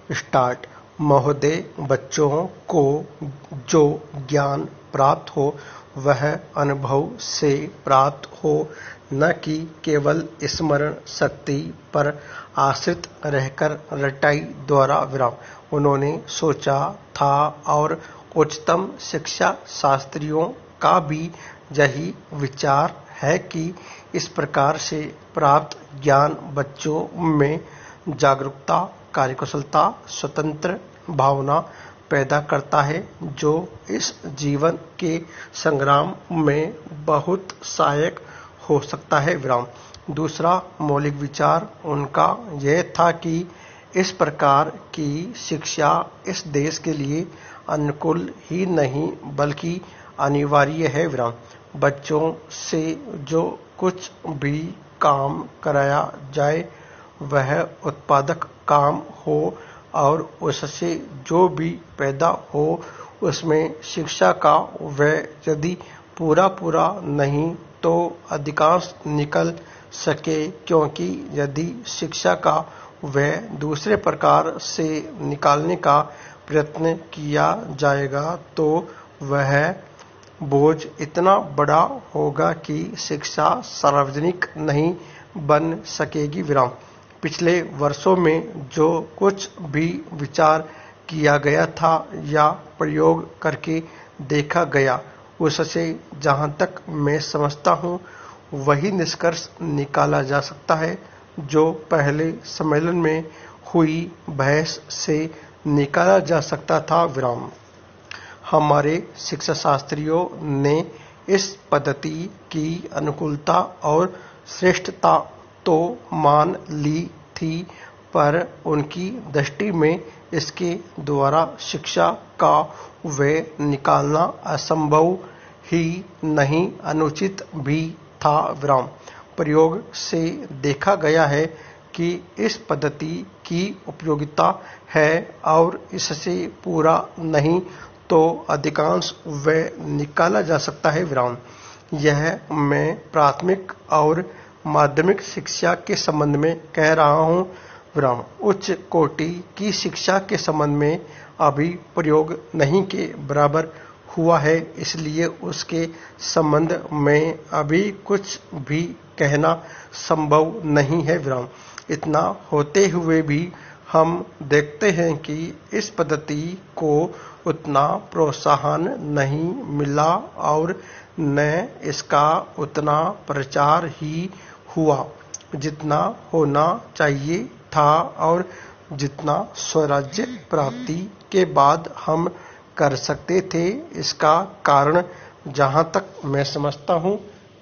Start. महोदय, बच्चों को जो ज्ञान प्राप्त हो वह अनुभव से प्राप्त हो, न कि केवल स्मरण शक्ति पर आश्रित रहकर रटाई द्वारा विराम। उन्होंने सोचा था और उच्चतम शिक्षा शास्त्रियों का भी यही विचार है कि इस प्रकार से प्राप्त ज्ञान बच्चों में जागरूकता, कार्यकुशलता, स्वतंत्र भावना पैदा करता है, जो इस जीवन के संग्राम में बहुत सहायक हो सकता है विराम। दूसरा मौलिक विचार उनका यह था कि इस प्रकार की शिक्षा इस देश के लिए अनुकूल ही नहीं बल्कि अनिवार्य है विराम। बच्चों से जो कुछ भी काम कराया जाए वह उत्पादक काम हो और उससे जो भी पैदा हो उसमें शिक्षा का व्यय यदि पूरा नहीं तो अधिकांश निकल सके, क्योंकि यदि शिक्षा का व्यय दूसरे प्रकार से निकालने का प्रयत्न किया जाएगा तो वह बोझ इतना बड़ा होगा कि शिक्षा सार्वजनिक नहीं बन सकेगी विराम। पिछले वर्षों में जो कुछ भी विचार किया गया था या प्रयोग करके देखा गया, उससे जहां तक मैं समझता हूं वही निष्कर्ष निकाला जा सकता है जो पहले सम्मेलन में हुई बहस से निकाला जा सकता था विराम। हमारे शिक्षा शास्त्रियों ने इस पद्धति की अनुकूलता और श्रेष्ठता तो मान ली थी, पर उनकी दृष्टि में इसके द्वारा शिक्षा का व्यय निकालना असंभव ही नहीं अनुचित भी था विराम। प्रयोग से देखा गया है कि इस पद्धति की उपयोगिता है और इससे पूरा नहीं तो अधिकांश व्यय निकाला जा सकता है विराम। यह मैं प्राथमिक और माध्यमिक शिक्षा के संबंध में कह रहा हूं विराम। उच्च कोटि की शिक्षा के संबंध में अभी प्रयोग नहीं के बराबर हुआ है, इसलिए उसके संबंध में अभी कुछ भी कहना संभव नहीं है विराम। इतना होते हुए भी हम देखते हैं कि इस पद्धति को उतना प्रोत्साहन नहीं मिला और न इसका उतना प्रचार ही हुआ जितना होना चाहिए था और जितना स्वराज्य प्राप्ति के बाद हम कर सकते थे। इसका कारण जहां तक मैं समझता हूं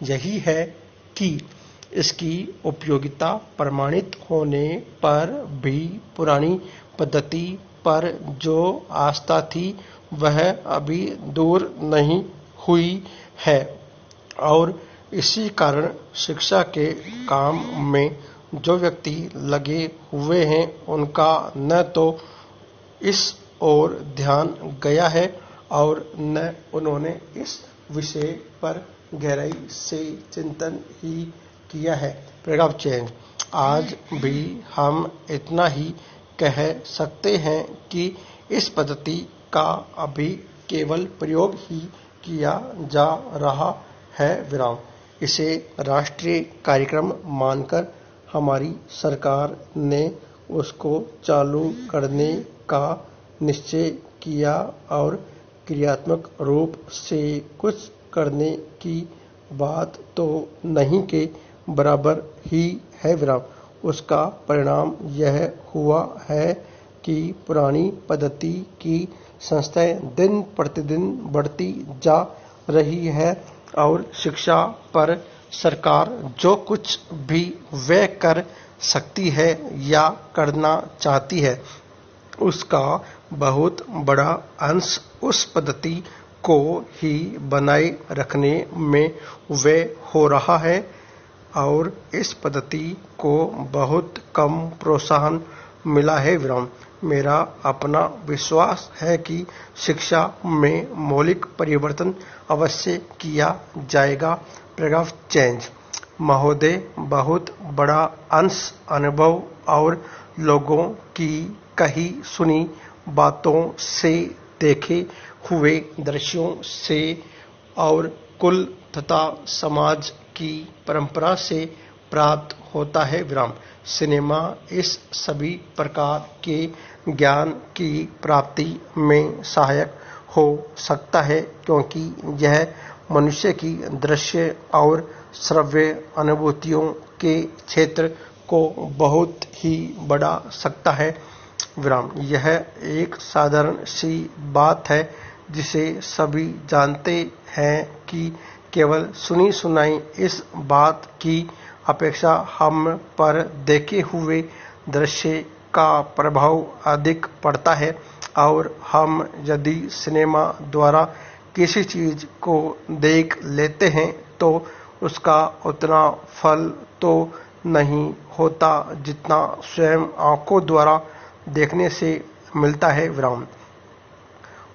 यही है कि इसकी उपयोगिता प्रमाणित होने पर भी पुरानी पद्धति पर जो आस्था थी वह अभी दूर नहीं हुई है और इसी कारण शिक्षा के काम में जो व्यक्ति लगे हुए हैं उनका न तो इस ओर ध्यान गया है और न उन्होंने इस विषय पर गहराई से चिंतन ही किया है। Paragraph change. आज भी हम इतना ही कह सकते हैं कि इस पद्धति का अभी केवल प्रयोग ही किया जा रहा है विराम। इसे राष्ट्रीय कार्यक्रम मानकर हमारी सरकार ने उसको चालू करने का निश्चय किया और क्रियात्मक रूप से कुछ करने की बात तो नहीं के बराबर ही है विराम। उसका परिणाम यह हुआ है कि पुरानी पद्धति की संस्थाएं दिन प्रतिदिन बढ़ती जा रही है और शिक्षा पर सरकार जो कुछ भी व्यय कर सकती है या करना चाहती है उसका बहुत बड़ा अंश उस पद्धति को ही बनाए रखने में व्यय हो रहा है और इस पद्धति को बहुत कम प्रोत्साहन मिला है विराम। मेरा अपना विश्वास है कि शिक्षा में मौलिक परिवर्तन अवश्य किया जाएगा। Paragraph change. महोदय, बहुत बड़ा अंश अनुभव और लोगों की कही सुनी बातों से, देखे हुए दृश्यों से और कुल तथा समाज की परंपरा से प्राप्त होता है। सिनेमा इस सभी प्रकार के ज्ञान की प्राप्ति में सहायक हो सकता है, क्योंकि यह मनुष्य की दृश्य और श्रव्य अनुभूतियों के क्षेत्र को बहुत ही बढ़ा सकता है। यह एक साधारण सी बात है जिसे सभी जानते हैं कि केवल सुनी सुनाई इस बात की अपेक्षा हम पर देखे हुए दृश्य का प्रभाव अधिक पड़ता है, और हम यदि सिनेमा द्वारा किसी चीज को देख लेते हैं तो उसका उतना फल तो नहीं होता जितना स्वयं आंखों द्वारा देखने से मिलता है।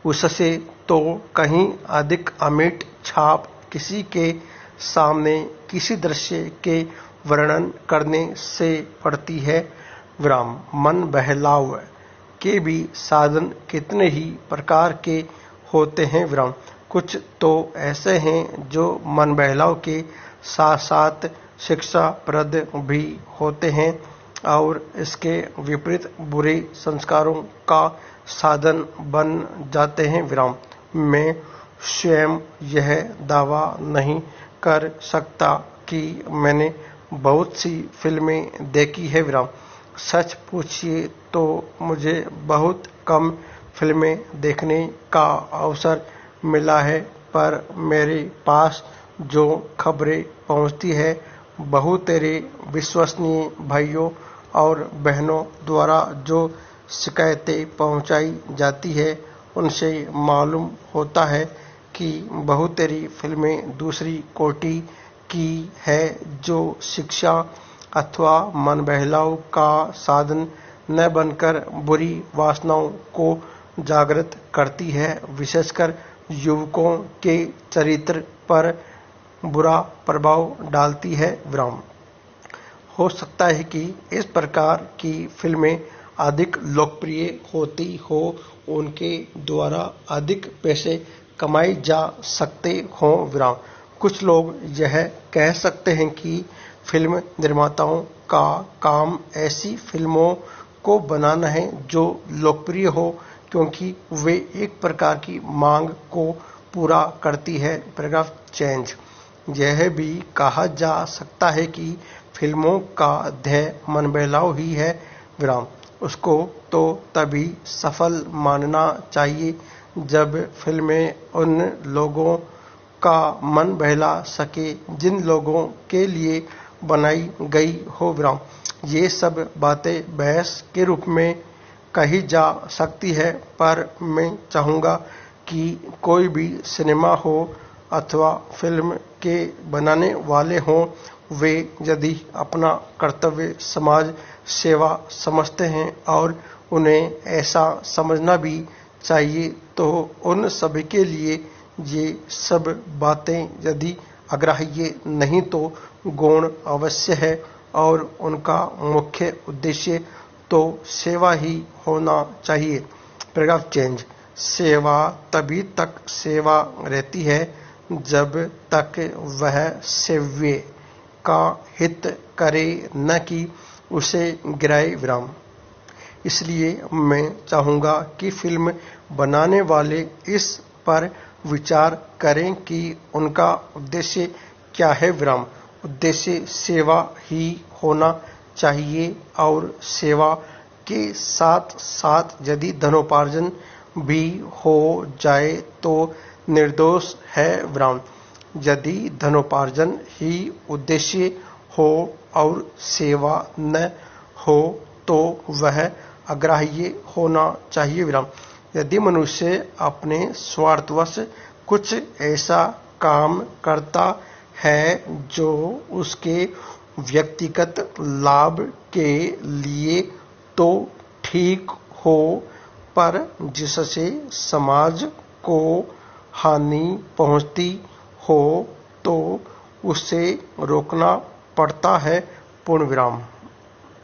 उससे तो कहीं अधिक अमिट छाप किसी के सामने किसी दृश्य के वर्णन करने से पड़ती है। मन बहलाव के भी साधन कितने ही प्रकार के होते हैं। कुछ तो ऐसे हैं जो मन बहलाव के साथ साथ शिक्षाप्रद भी होते हैं और इसके विपरीत बुरे संस्कारों का साधन बन जाते हैं। मैं स्वयं यह दावा नहीं कर सकता कि मैंने बहुत सी फिल्में देखी है। सच पूछिए तो मुझे बहुत कम फिल्में देखने का अवसर मिला है, पर मेरे पास जो खबरें पहुंचती है बहुतेरे विश्वसनीय भाइयों और बहनों द्वारा जो शिकायतें पहुंचाई जाती है उनसे मालूम होता है कि बहुतेरी फिल्में दूसरी कोटि की है, जो शिक्षा अथवा मन बहलाव का साधन न बनकर बुरी वासनाओं को जागृत करती है, विशेषकर युवकों के चरित्र पर बुरा प्रभाव डालती है। हो सकता है कि इस प्रकार की फिल्में अधिक लोकप्रिय होती हो, उनके द्वारा अधिक पैसे कमाए जा सकते हों। कुछ लोग यह कह सकते हैं कि फिल्म निर्माताओं का काम ऐसी फिल्मों को बनाना है जो लोकप्रिय हो, क्योंकि वे एक प्रकार की मांग को पूरा करती है। Paragraph change. यह भी कहा जा सकता है कि फिल्मों का ध्येय मन बहलाव ही है। उसको तो तभी सफल मानना चाहिए जब फिल्में उन लोगों का मन बहला सके जिन लोगों के लिए बनाई गई हो। ये सब बातें बहस के रूप में कही जा सकती है, पर मैं चाहूँगा कि कोई भी सिनेमा हो अथवा फिल्म के बनाने वाले हों, वे यदि अपना कर्तव्य समाज सेवा समझते हैं और उन्हें ऐसा समझना भी चाहिए, तो उन सभी के लिए ये सब बातें यदि अग्राह्य नहीं तो गौण अवश्य है, और उनका मुख्य उद्देश्य तो सेवा ही होना चाहिए। Paragraph change. सेवा तभी तक सेवा रहती है जब तक वह सेव्य का हित करे, न कि उसे गिराए। इसलिए मैं चाहूँगा कि फिल्म बनाने वाले इस पर विचार करें कि उनका उद्देश्य क्या है। उद्देश्य सेवा ही होना चाहिए, और सेवा के साथ साथ यदि धनोपार्जन भी हो जाए तो निर्दोष है। यदि धनोपार्जन ही उद्देश्य हो और सेवा न हो तो वह अग्राह्य होना चाहिए। यदि मनुष्य अपने स्वार्थवश कुछ ऐसा काम करता है जो उसके व्यक्तिगत लाभ के लिए तो ठीक हो, पर जिससे समाज को हानि पहुंचती हो, तो उसे रोकना पड़ता है पूर्ण विराम।